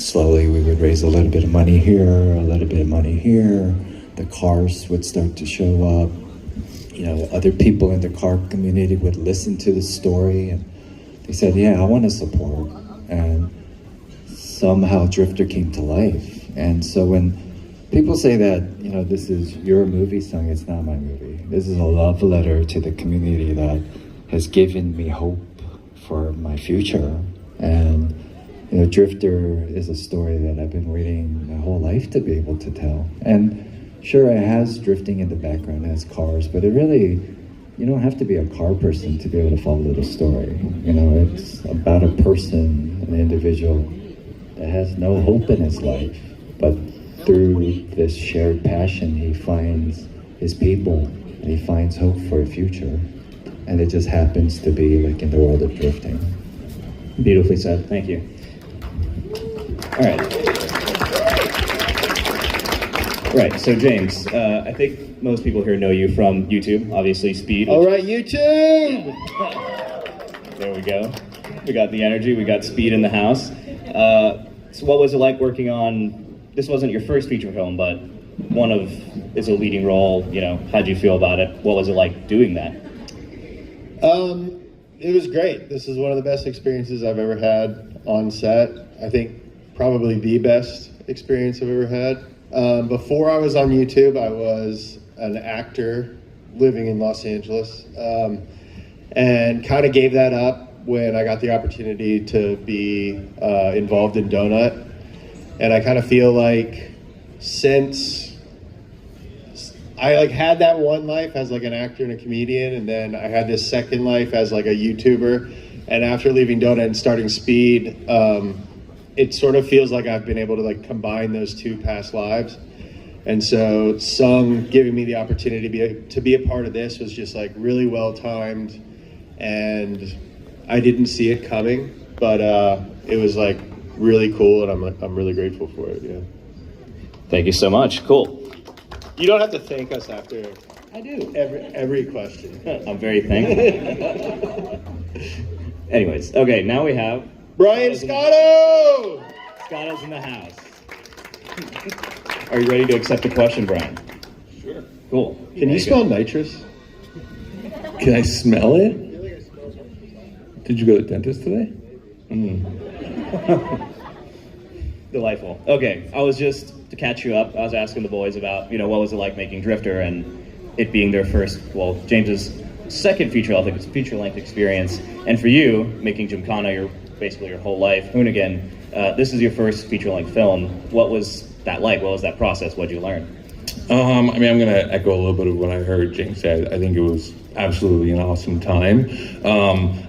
slowly we would raise a little bit of money here, a little bit of money here. The cars would start to show up. You know, other people in the car community would listen to the story, and they said, yeah, I want to support. And somehow Drifter came to life. And so when people say that, you know, this is your movie, Sung, it's not my movie. This is a love letter to the community that has given me hope for my future. And, you know, Drifter is a story that I've been waiting my whole life to be able to tell. And sure, it has drifting in the background, it has cars, but it really, you don't have to be a car person to be able to follow the story. You know, it's about a person, an individual that has no hope in his life, but through this shared passion, he finds his people and he finds hope for a future. And it just happens to be like in the world of drifting. Beautifully said, thank you. All right, so James, I think most people here know you from YouTube, obviously Speed. All right, YouTube! There we go. We got the energy, we got Speed in the house. So what was it like working on, this wasn't your first feature film, but is a leading role, you know, how'd you feel about it? What was it like doing that? It was great. This is one of the best experiences I've ever had on set. I think probably the best experience I've ever had. Before I was on YouTube, I was an actor living in Los Angeles, and kind of gave that up when I got the opportunity to be involved in Donut. And I kind of feel like since I had that one life as like an actor and a comedian, and then I had this second life as like a YouTuber, and after leaving Donut and starting Speed, it sort of feels like I've been able to like combine those two past lives. And so Sung giving me the opportunity to be a part of this was just like really well timed, and I didn't see it coming, but it was like really cool, and I'm really grateful for it. Yeah. Thank you so much. Cool. You don't have to thank us after. I do. Every question. I'm very thankful. Anyways, okay, now we have Brian Scotto! Scotto's in the house. Are you ready to accept the question, Brian? Sure. Cool. Can you smell nitrous? Can I smell it? Did you go to the dentist today? Delightful. Okay, to catch you up, I was asking the boys about, you know, what was it like making Drifter, and it being their first, well, James's second feature-length experience, and for you, making Gymkhana basically your whole life. Hoonigan, this is your first feature-length film. What was that like? What was that process? What did you learn? I mean, I'm going to echo a little bit of what I heard James say. I think it was absolutely an awesome time.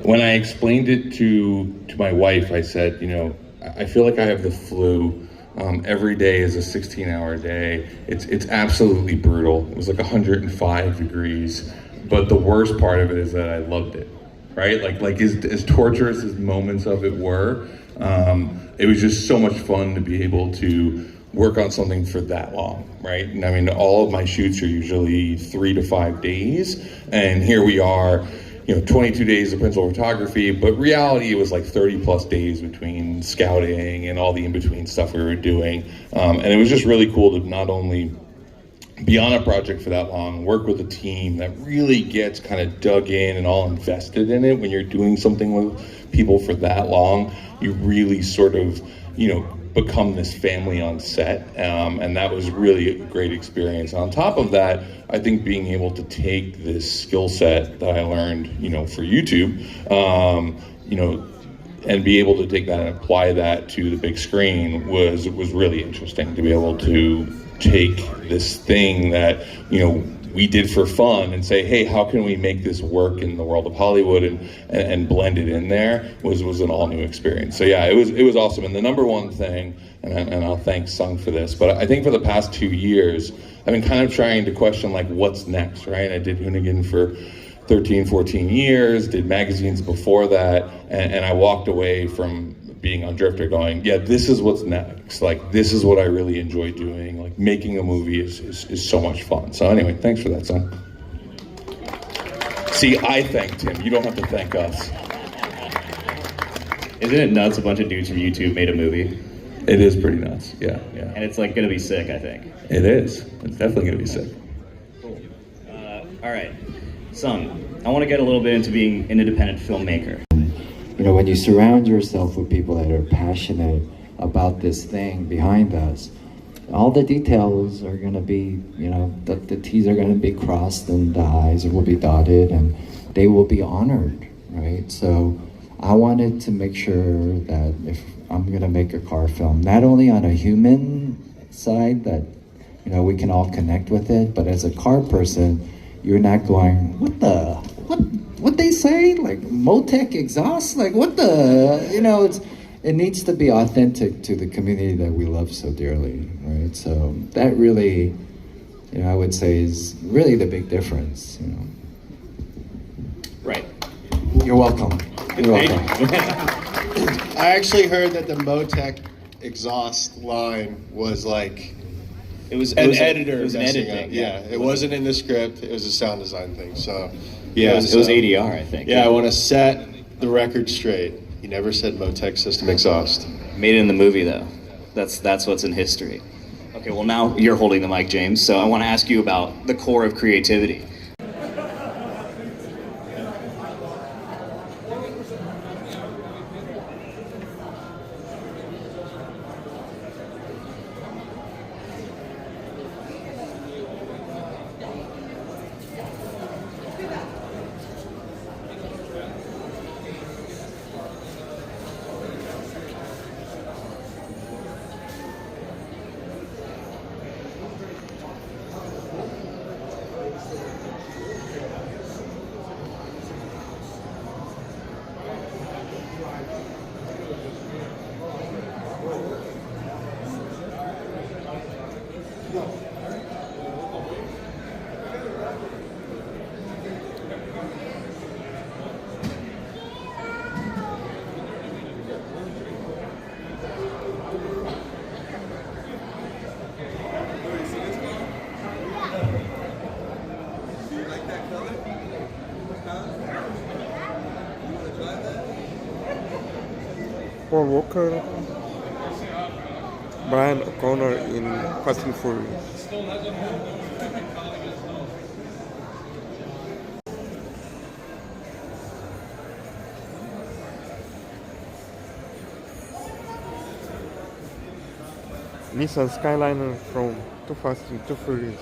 When I explained it to my wife, I said, you know, I feel like I have the flu. Every day is a 16-hour day. It's absolutely brutal. It was like 105 degrees. But the worst part of it is that I loved it, right? Like as torturous as moments of it were, it was just so much fun to be able to work on something for that long, right? And I mean, all of my shoots are usually 3 to 5 days, and here we are, you know, 22 days of principal photography, but reality it was like 30 plus days between scouting and all the in-between stuff we were doing. And it was just really cool to not only be on a project for that long, work with a team that really gets kind of dug in and all invested in it. When you're doing something with people for that long, you really sort of, you know, become this family on set, and that was really a great experience. On top of that, I think being able to take this skill set that I learned, you know, for YouTube, you know, and be able to take that and apply that to the big screen was really interesting. To be able to take this thing that, you know, we did for fun and say, hey, how can we make this work in the world of Hollywood and blend it in there was an all new experience. So yeah, it was awesome. And the number one thing, and I'll thank Sung for this, but I think for the past 2 years, I've been kind of trying to question like what's next, right? I did Hoonigan for 13, 14 years, did magazines before that, and I walked away from being on Drifter going, yeah, this is what's next. Like, this is what I really enjoy doing. Like, making a movie is so much fun. So anyway, thanks for that, son. See, I thanked him. You don't have to thank us. Isn't it nuts? A bunch of dudes from YouTube made a movie. It is pretty nuts. Yeah, yeah. And it's like gonna be sick, I think. It is. It's definitely gonna be sick. Cool. All right, Sung, I want to get a little bit into being an independent filmmaker. You know, when you surround yourself with people that are passionate about this thing behind us, all the details are going to be, you know, the T's are going to be crossed and the I's will be dotted and they will be honored, right? So I wanted to make sure that if I'm going to make a car film, not only on a human side that, you know, we can all connect with it, but as a car person, you're not going, what they say, like Motec exhaust, like what the, you know, it needs to be authentic to the community that we love so dearly, right? So that really, you know, I would say is really the big difference, you know. Right. You're welcome. You're welcome. I actually heard that the Motec exhaust line was like It was an an editor. It was an messing editing. up. Yeah, it wasn't in the script. It was a sound design thing. So, yeah, It was ADR, I think. Yeah, I want to set the record straight. He never said Motec system exhaust. Made it in the movie though. That's what's in history. Okay, well now you're holding the mic, James. So I want to ask you about the core of creativity. Paul Walker, Brian O'Connor in Fast and Furious. Nissan Skyliner from Too Fast and Too Furious.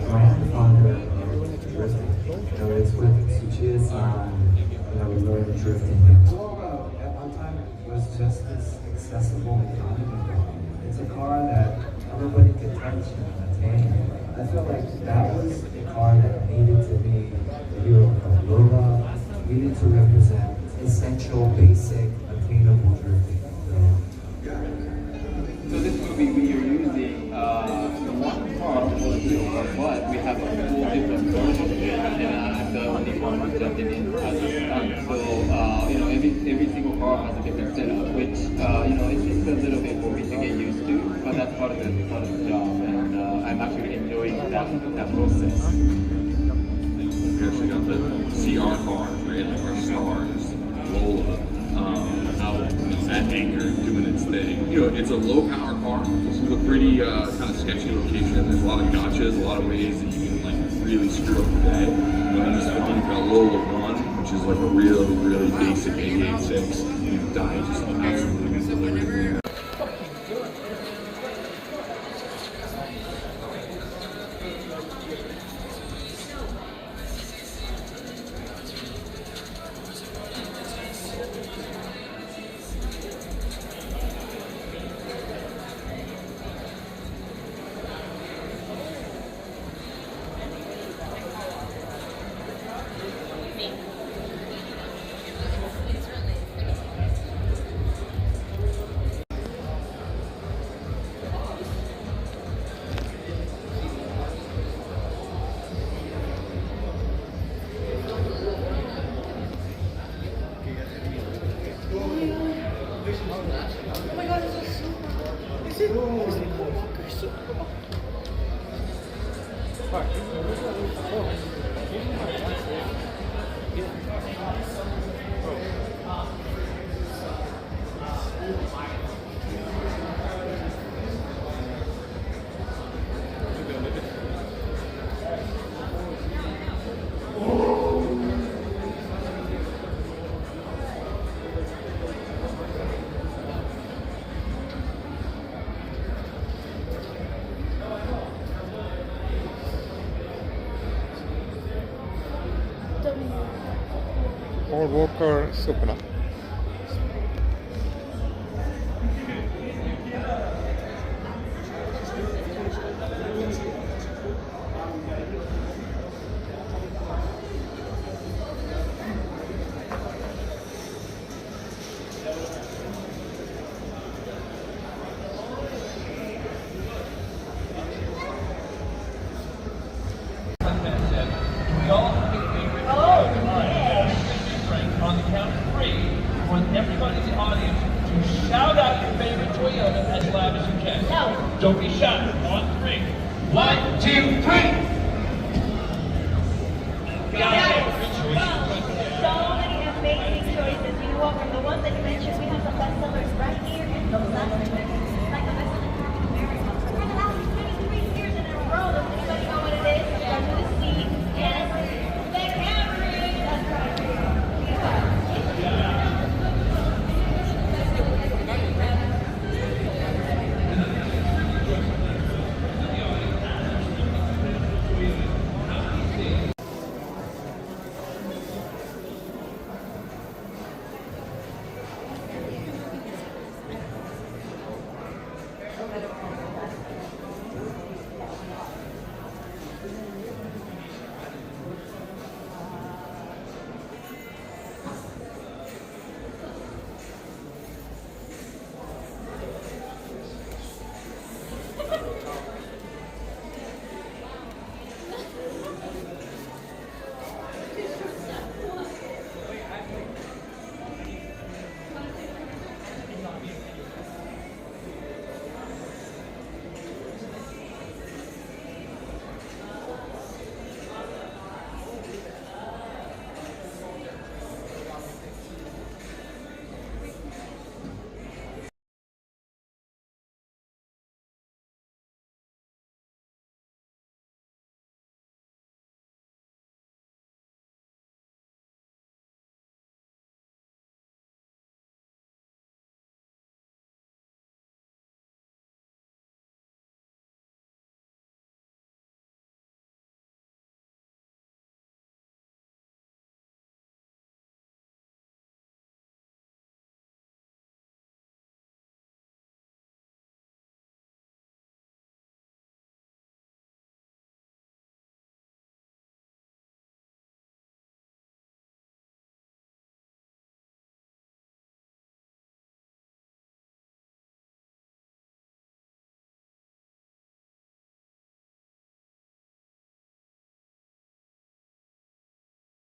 grandfather of drifting. You know, it's with Tsuchiya-san that we learned drifting. Well, at one time it was just this accessible economy. It's a car that everybody could touch and attain. I feel like that was a car that needed to be the hero of Lola, needed to represent essential, basic, attainable drifting. So this movie we are using the one part for the wheel, but we have a full different version of it, and I'm the only one who jumped in as a stunt. So you know, every single car has a different setup, which you know, it's a little bit for me to get used to, but that's part of the job, and I'm actually enjoying that process. We actually got the CR cars, right? Like our stars, Lola, out at Anchor doing its thing. You know, it's a low power car. This is a pretty kind of sketchy location. There's a lot of gotchas, a lot of ways that you can like really screw up the day. You know, in this film, you've got Lola 1, which is like a really basic 88.6. You die just absolutely. Paul Walker Supra. On the count of 3, I want everybody in the audience to shout out your favorite Toyota as loud as you can. Don't be shy. On 3. 1, 2, 3.